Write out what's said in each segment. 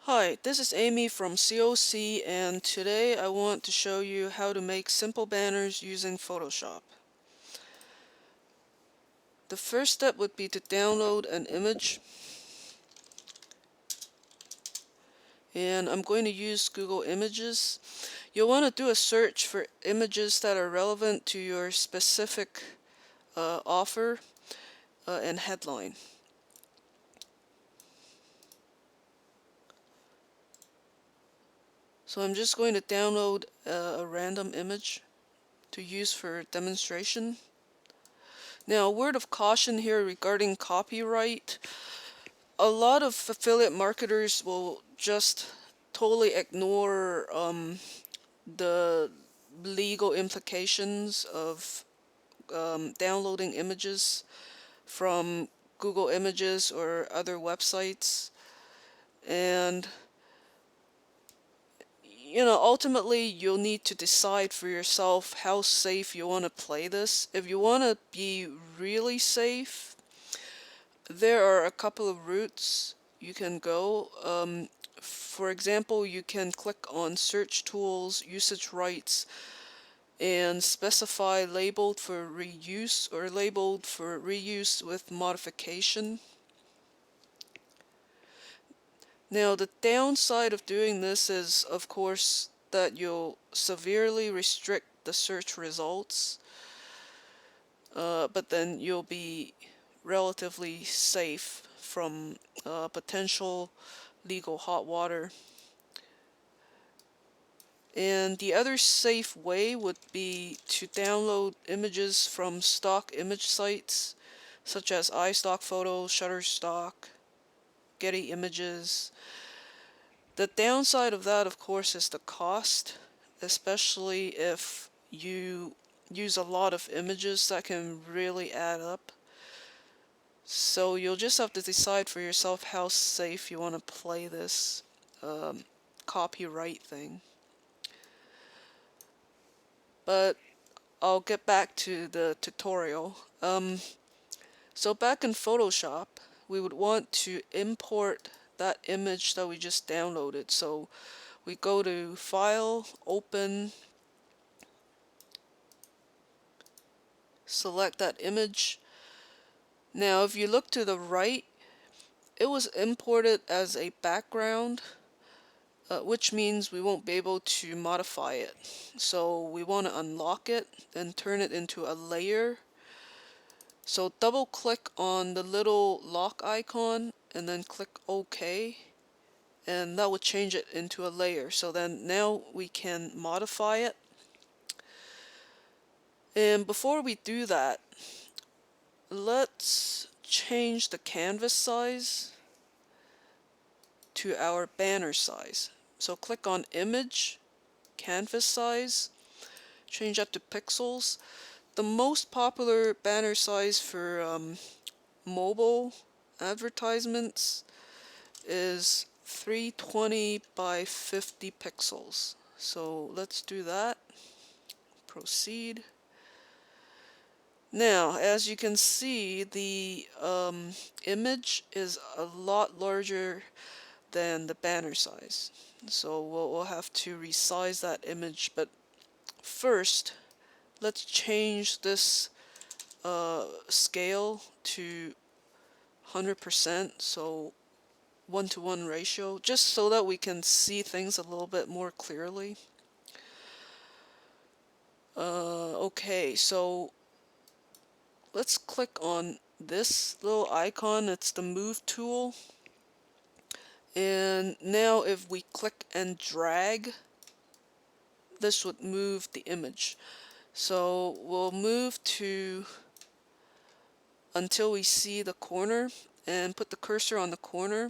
Hi, this is Amy from COC, and today I want to show you how to make simple banners using Photoshop. The first step would be to download an image, and I'm going to use Google Images. You'll want to do a search for images that are relevant to your specific offer and headline. So I'm just going to download a random image to use for demonstration. Now, a word of caution here regarding copyright. A lot of affiliate marketers will just totally ignore the legal implications of downloading images from Google Images or other websites. And ultimately you'll need to decide for yourself how safe you want to play this. If you want to be really safe, there are a couple of routes you can go. For example, you can click on Search Tools, Usage Rights, and specify labeled for reuse or labeled for reuse with modification. Now, the downside of doing this is, of course, that you'll severely restrict the search results, but then you'll be relatively safe from potential legal hot water. And the other safe way would be to download images from stock image sites such as iStock Photos, Shutterstock, Getty Images. The downside of that, of course, is the cost, especially if you use a lot of images. That can really add up. So you'll just have to decide for yourself how safe you want to play this copyright thing. But I'll get back to the tutorial. So back in Photoshop, we would want to import that image that we just downloaded. So we go to File, Open, select that image. Now if you look to the right, it was imported as a background, which means we won't be able to modify it. So we want to unlock it and turn it into a layer. So double click on the little lock icon and then click OK, and that will change it into a layer. So then now we can modify it. And before we do that, let's change the canvas size to our banner size. So click on Image, Canvas Size, change that to pixels. The most popular banner size for mobile advertisements is 320 by 50 pixels. So let's do that. Proceed. Now, as you can see, the image is a lot larger than the banner size. So we'll have to resize that image. But first, let's change this scale to 100%, so 1-to-1 ratio, just so that we can see things a little bit more clearly. Okay, so let's click on this little icon. It's the move tool. And now if we click and drag, this would move the image. So we'll move to until we see the corner and put the cursor on the corner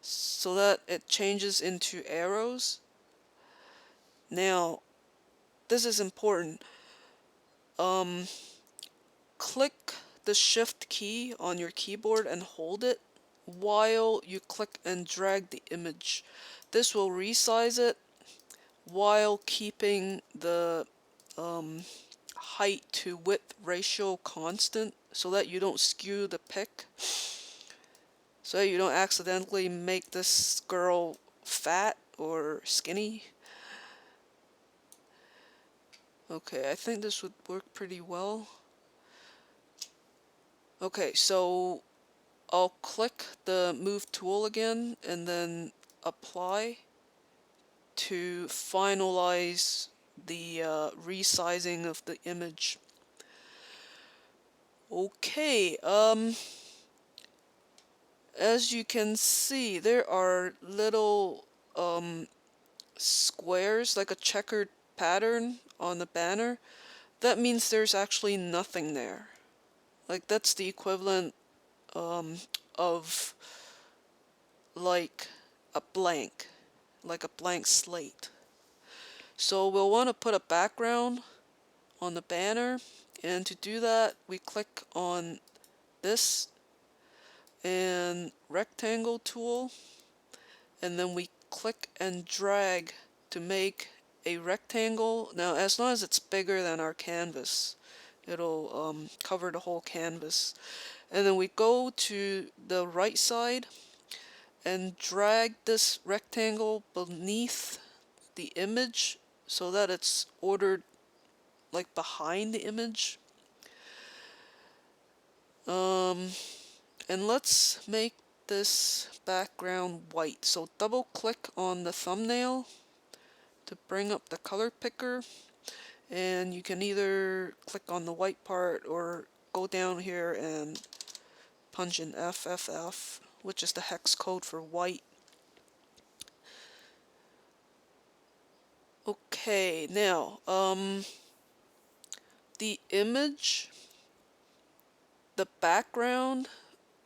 so that it changes into arrows. Now, this is important. Click the Shift key on your keyboard and hold it while you click and drag the image. This will resize it while keeping the height to width ratio constant so that you don't skew the pic. So so that you don't accidentally make this girl fat or skinny. Okay, I think this would work pretty well. Okay, so I'll click the move tool again and then apply to finalize the resizing of the image. Okay, as you can see, there are little squares, like a checkered pattern on the banner. That means there's actually nothing there. Like, that's the equivalent of like a blank, like a blank slate. So we'll want to put a background on the banner, and to do that we click on this and rectangle tool, and then we click and drag to make a rectangle. Now, as long as it's bigger than our canvas, it'll cover the whole canvas. And then we go to the right side and drag this rectangle beneath the image so that it's ordered like behind the image. And let's make this background white. So double click on the thumbnail to bring up the color picker, and you can either click on the white part or go down here and punch in FFF, which is the hex code for white. Okay, now the image, the background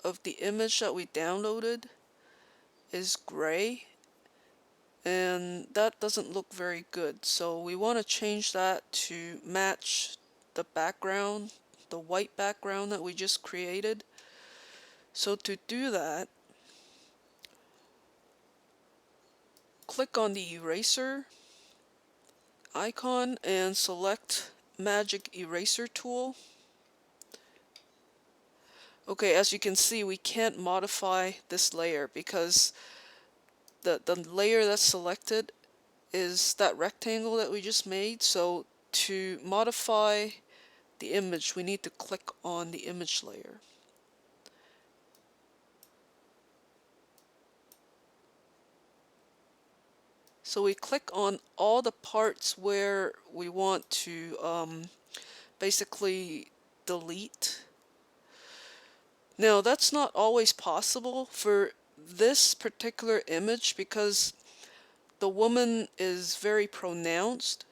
of the image that we downloaded is gray, and that doesn't look very good. So we want to change that to match the background, the white background that we just created. So to do that, click on the eraser icon and select Magic Eraser Tool. Okay, as you can see, we can't modify this layer because the layer that's selected is that rectangle that we just made. So to modify the image, we need to click on the image layer. So we click on all the parts where we want to basically delete. Now, that's not always possible for this particular image because the woman is very pronounced.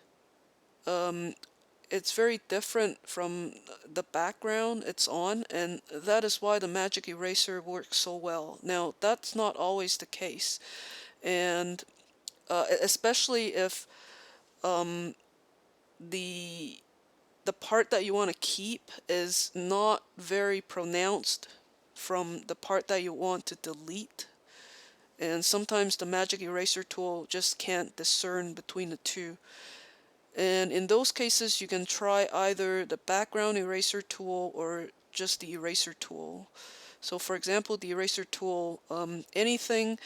It's very different from the background it's on, and that is why the magic eraser works so well. Now, that's not always the case, and especially if the the part that you want to keep is not very pronounced from the part that you want to delete. And sometimes the magic eraser tool just can't discern between the two. And in those cases, you can try either the background eraser tool or just the eraser tool. So for example, the eraser tool, anything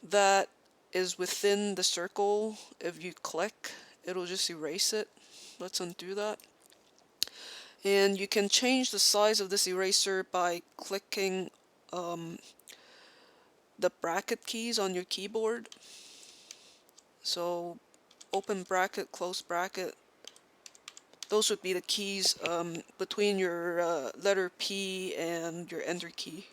that is within the circle, if you click, it'll just erase it. Let's undo that. And you can change the size of this eraser by clicking the bracket keys on your keyboard. So open bracket, close bracket. Those would be the keys between your letter P and your enter key.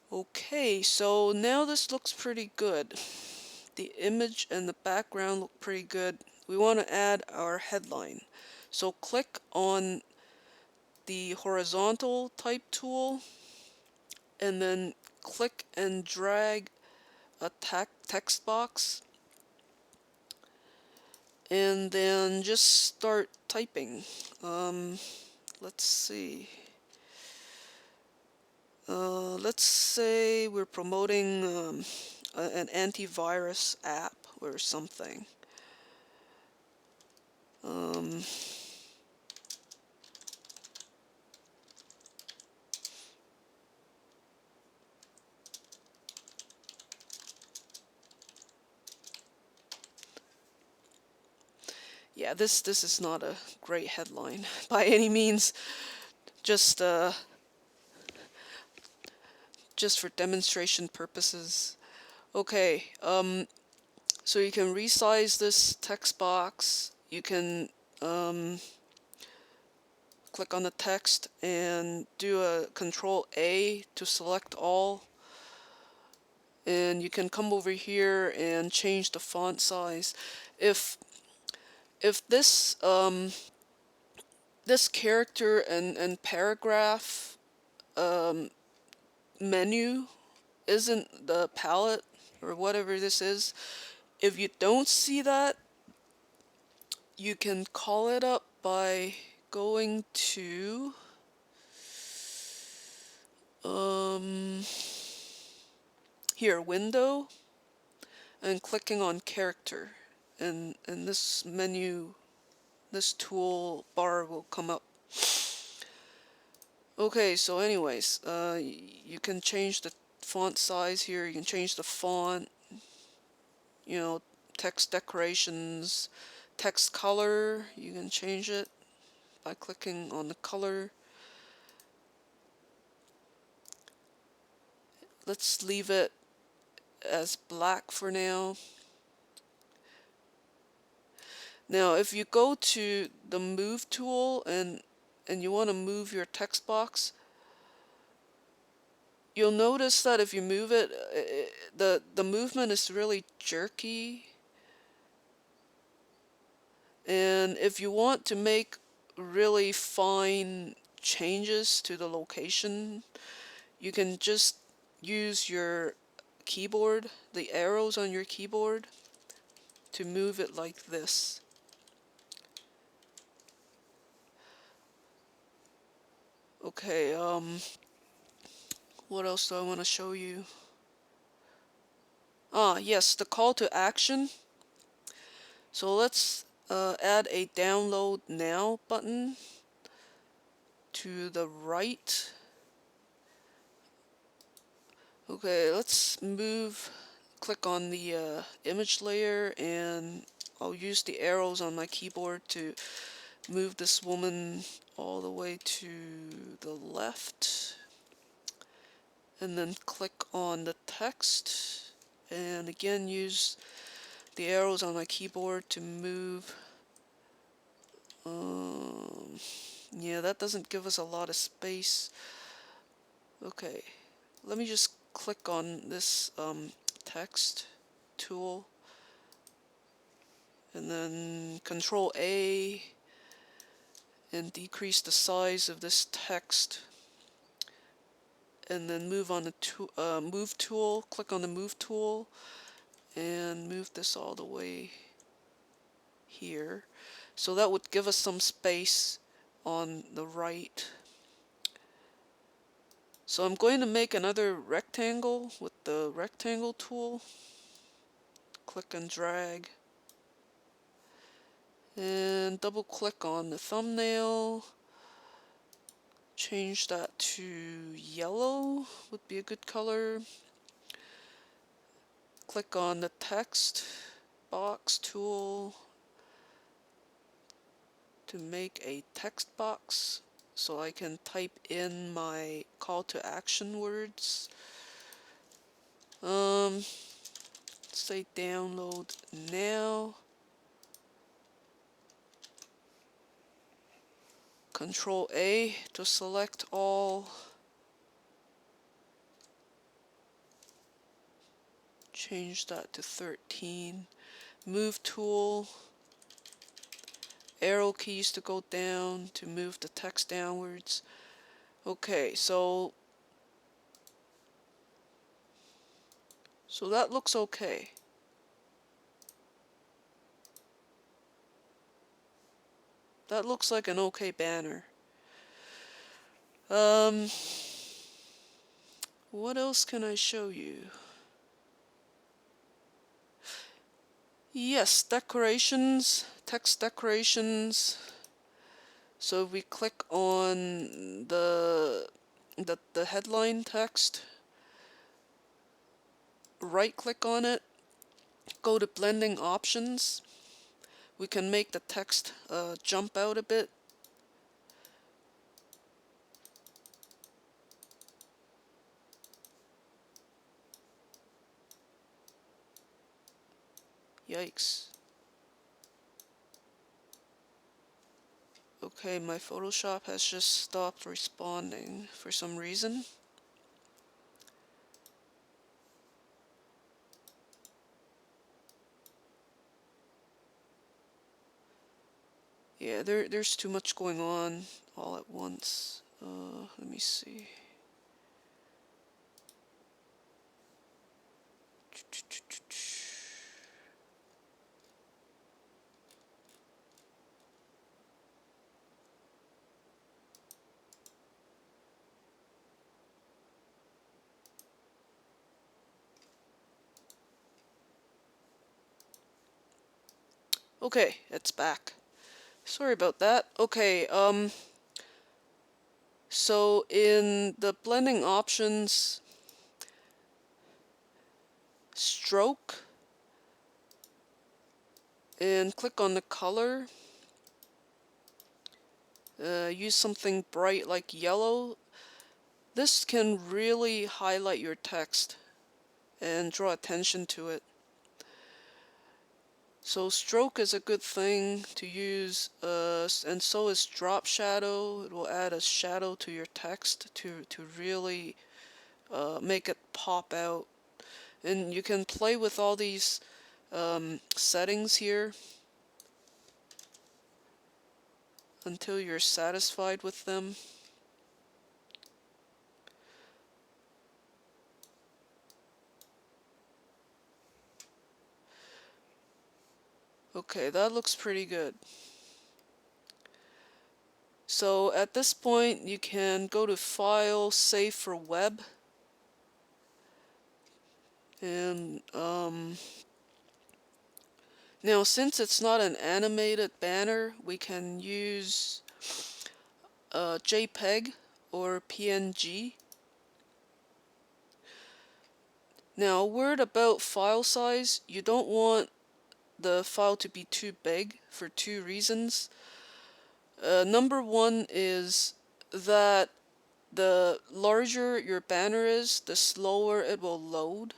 Okay, so now this looks pretty good. The image and the background look pretty good. We want to add our headline. So click on the horizontal type tool and then click and drag a text box, and then just start typing. Let's see. Let's say we're promoting an antivirus app or something. yeah, this is not a great headline by any means. Just just for demonstration purposes. Okay, so you can resize this text box. You can click on the text and do a Control A to select all. And you can come over here and change the font size. If this this character and paragraph menu isn't the palette or whatever this is, if you don't see that, you can call it up by going to here, window, and clicking on character, and this menu, this tool bar will come up. Okay, so anyways, you can change the font size here, you can change the font, you know, text decorations, text color, you can change it by clicking on the color. Let's leave it as black for now. Now, if you go to the move tool and you want to move your text box, you'll notice that if you move it, the movement is really jerky. And if you want to make really fine changes to the location, you can just use your keyboard, the arrows on your keyboard, to move it like this. Okay, what else do I want to show you? Ah, yes, the call to action. So let's add a download now button to the right. Okay, let's click on the image layer, and I'll use the arrows on my keyboard to move this woman all the way to the left. And then click on the text, and again use the arrows on my keyboard to move. Yeah, that doesn't give us a lot of space. Okay, let me just click on this text tool, and then Control A and decrease the size of this text, and then move on the move tool, click on the move tool, and move this all the way here. So that would give us some space on the right. So I'm going to make another rectangle with the rectangle tool. Click and drag. And double click on the thumbnail. Change that to yellow, would be a good color. Click on the text box tool to make a text box so I can type in my call to action words. Say download now. Control A to select all. Change that to 13. Move tool. Arrow keys to go down to move the text downwards. Okay, so that looks okay. That looks like an okay banner. What else can I show you? Yes, decorations, text decorations. So if we click on the headline text, right click on it, go to blending options. we can make the text jump out a bit. Yikes. Okay, my Photoshop has just stopped responding for some reason. Yeah, there's too much going on all at once. Let me see. Okay, it's back. Sorry about that. Okay, so in the blending options, stroke, and click on the color. Use something bright like yellow. This can really highlight your text and draw attention to it. So stroke is a good thing to use, and so is drop shadow. It will add a shadow to your text to really make it pop out. And you can play with all these settings here until you're satisfied with them. Okay, that looks pretty good. So at this point, you can go to File, Save for Web, and now since it's not an animated banner, we can use JPEG or PNG. Now, a word about file size: you don't want the file to be too big for two reasons. Number one is that the larger your banner is, the slower it will load.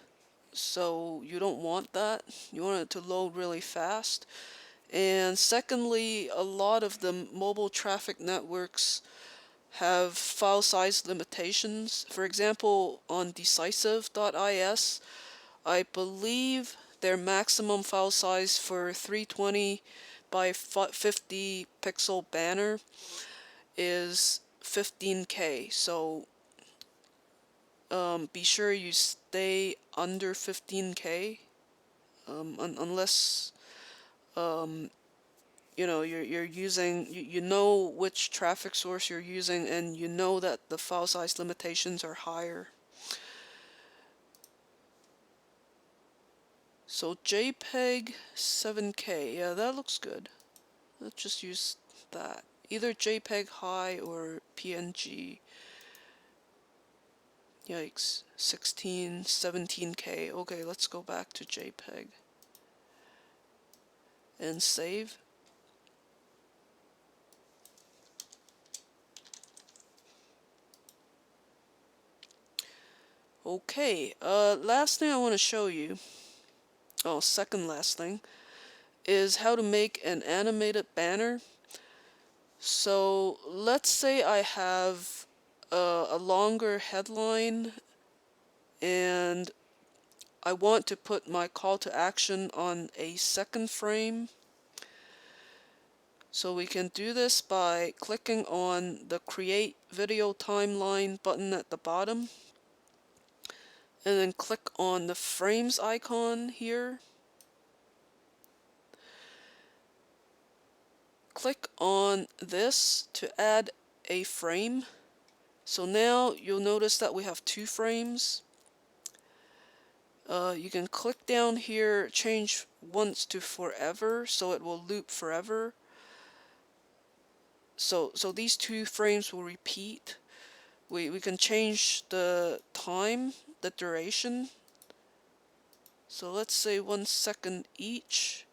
So you don't want that. You want it to load really fast. And secondly, a lot of the mobile traffic networks have file size limitations. For example, on decisive.is, I believe their maximum file size for 320 by 50 pixel banner is 15K. So be sure you stay under 15K, unless you know you're using, you know which traffic source you're using, and you know that the file size limitations are higher. So JPEG 7K, yeah, that looks good. Let's just use that. Either JPEG high or PNG. Yikes. 16, 17K. Okay, let's go back to JPEG. And save. Okay, last thing I want to show you, second last thing, is how to make an animated banner. So let's say I have a longer headline and I want to put my call to action on a second frame. So we can do this by clicking on the Create Video Timeline button at the bottom, and then click on the frames icon here. Click on this to add a frame. So now you'll notice that we have two frames. You can click down here, change once to forever, so it will loop forever. So these two frames will repeat. We can change the time, the duration. So let's say 1 second each.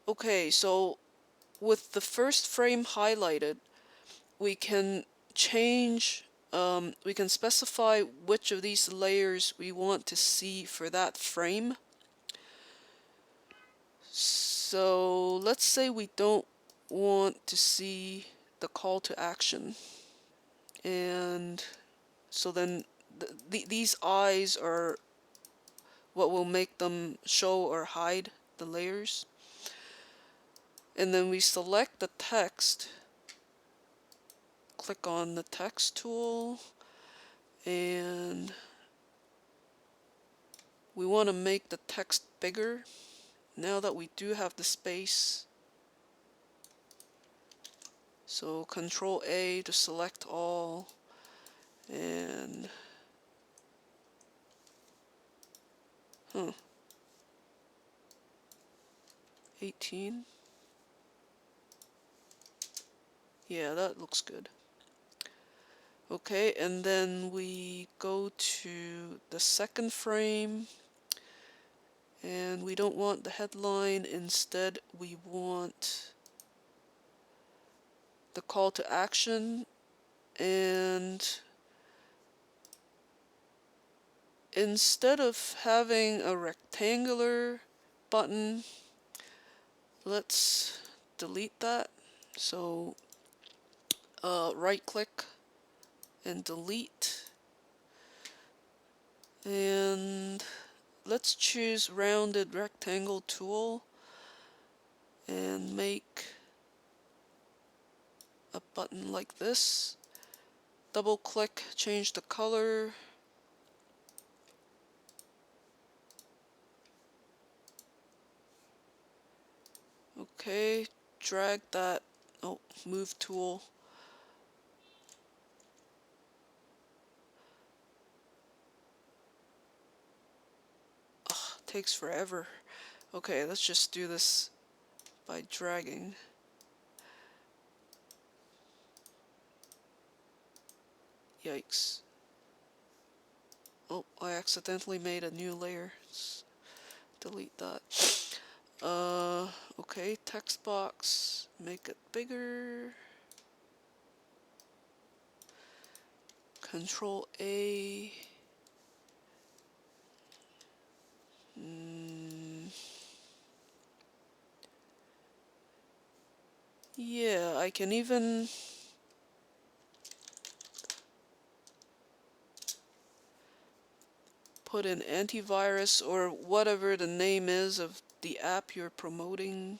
Okay, so with the first frame highlighted, we can change, we can specify which of these layers we want to see for that frame. So let's say we don't want to see the call to action. And so then these eyes are what will make them show or hide the layers. And then we select the text, click on the text tool, and we want to make the text bigger. Now that we do have the space, so Control A to select all, and 18. Yeah, that looks good. Okay, and then we go to the second frame, and we don't want the headline. Instead, we want the call to action, and instead of having a rectangular button, let's delete that. So right click and delete, and let's choose rounded rectangle tool and make a button like this. Double click, change the color. Okay, drag that, oh, move tool. Ugh, takes forever. Okay, let's just do this by dragging. Yikes. Oh, I accidentally made a new layer. Let's delete that. Okay, text box, make it bigger. Control A. Yeah, I can even put an antivirus or whatever the name is of the app you're promoting.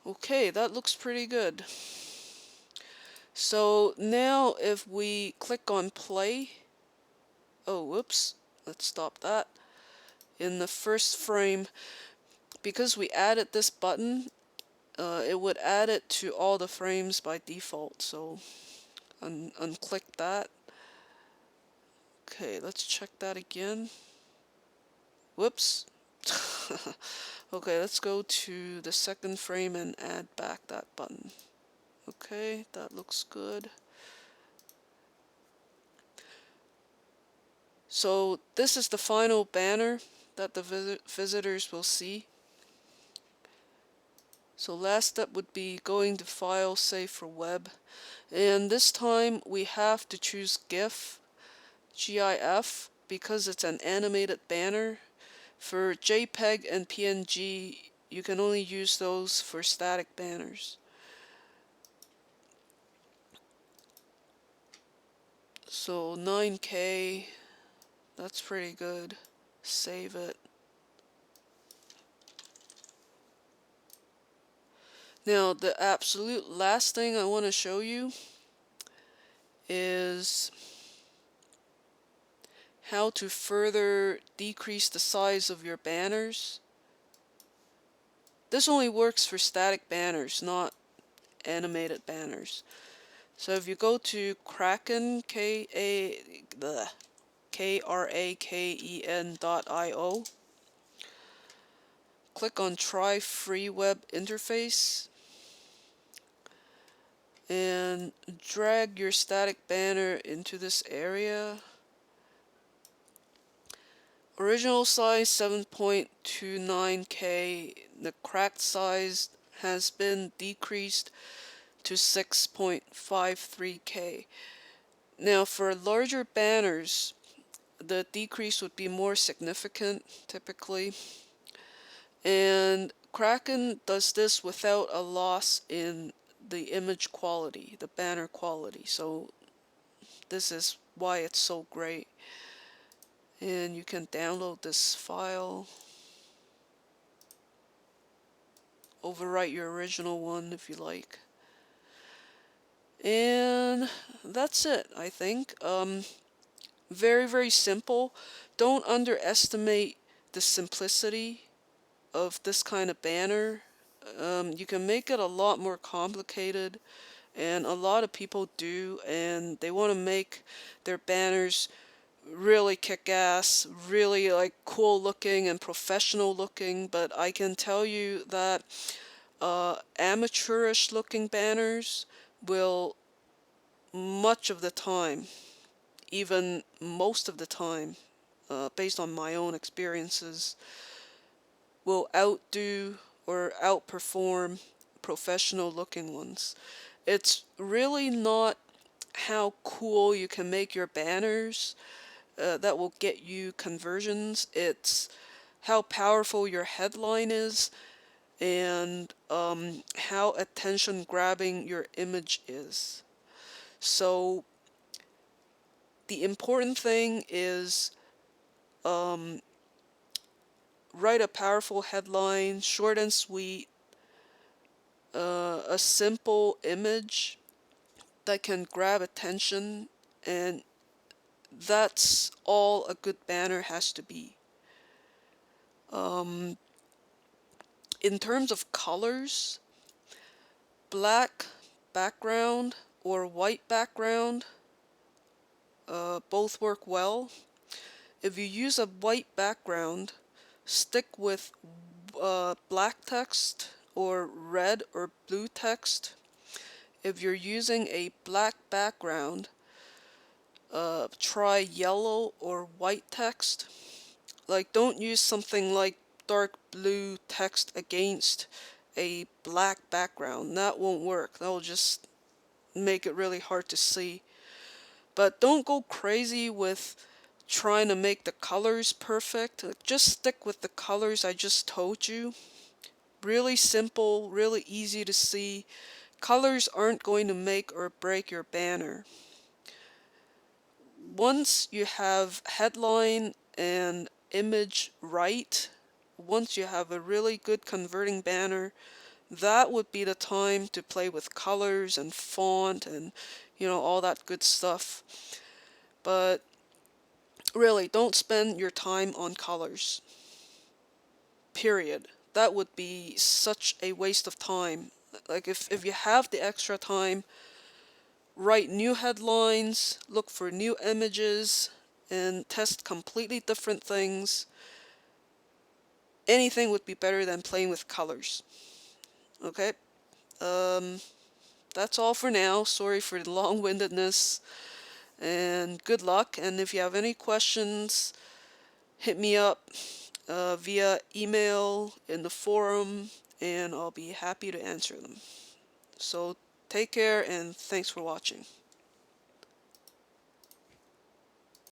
Okay, that looks pretty good. So now if we click on play, oh whoops, let's stop that. In the first frame, because we added this button, it would add it to all the frames by default, so unclick that. Okay, let's check that again. Whoops. Okay, let's go to the second frame and add back that button. Okay, that looks good. So this is the final banner that the visitors will see. So last step would be going to File, Save for Web. And this time we have to choose GIF, GIF, because it's an animated banner. For JPEG and PNG, you can only use those for static banners. So 9K, that's pretty good. Save it. Now, the absolute last thing I want to show you is how to further decrease the size of your banners. This only works for static banners, not animated banners. So if you go to Kraken, Kraken.io, click on Try Free Web Interface and drag your static banner into this area. Original size 7.29K. The cracked size has been decreased to 6.53K. Now for larger banners, the decrease would be more significant typically. And Kraken does this without a loss in the image quality, the banner quality. So this is why it's so great. And you can download this file, overwrite your original one if you like. And that's it, I think. Very, very simple. Don't underestimate the simplicity of this kind of banner. You can make it a lot more complicated, and a lot of people do, and they want to make their banners really kick-ass, really like cool looking and professional looking, but I can tell you that amateurish looking banners will much of the time, even most of the time, based on my own experiences, will outdo or outperform professional looking ones. It's really not how cool you can make your banners that will get you conversions. It's how powerful your headline is and how attention grabbing your image is. So the important thing is write a powerful headline, short and sweet, a simple image that can grab attention, and that's all a good banner has to be. In terms of colors, black background or white background both work well. If you use a white background, stick with black text or red or blue text. If you're using a black background, try yellow or white text. Like, don't use something like dark blue text against a black background. That won't work. That will just make it really hard to see. But don't go crazy with trying to make the colors perfect. Just stick with the colors I just told you. Really simple, really easy to see. Colors aren't going to make or break your banner. Once you have headline and image right, once you have a really good converting banner, that would be the time to play with colors and font and, all that good stuff. But really, don't spend your time on colors. Period. That would be such a waste of time. Like, if you have the extra time, write new headlines, look for new images, and test completely different things. Anything would be better than playing with colors. Okay? That's all for now. Sorry for the long-windedness, and good luck. And if you have any questions, hit me up via email in the forum, and I'll be happy to answer them. So take care, and thanks for watching.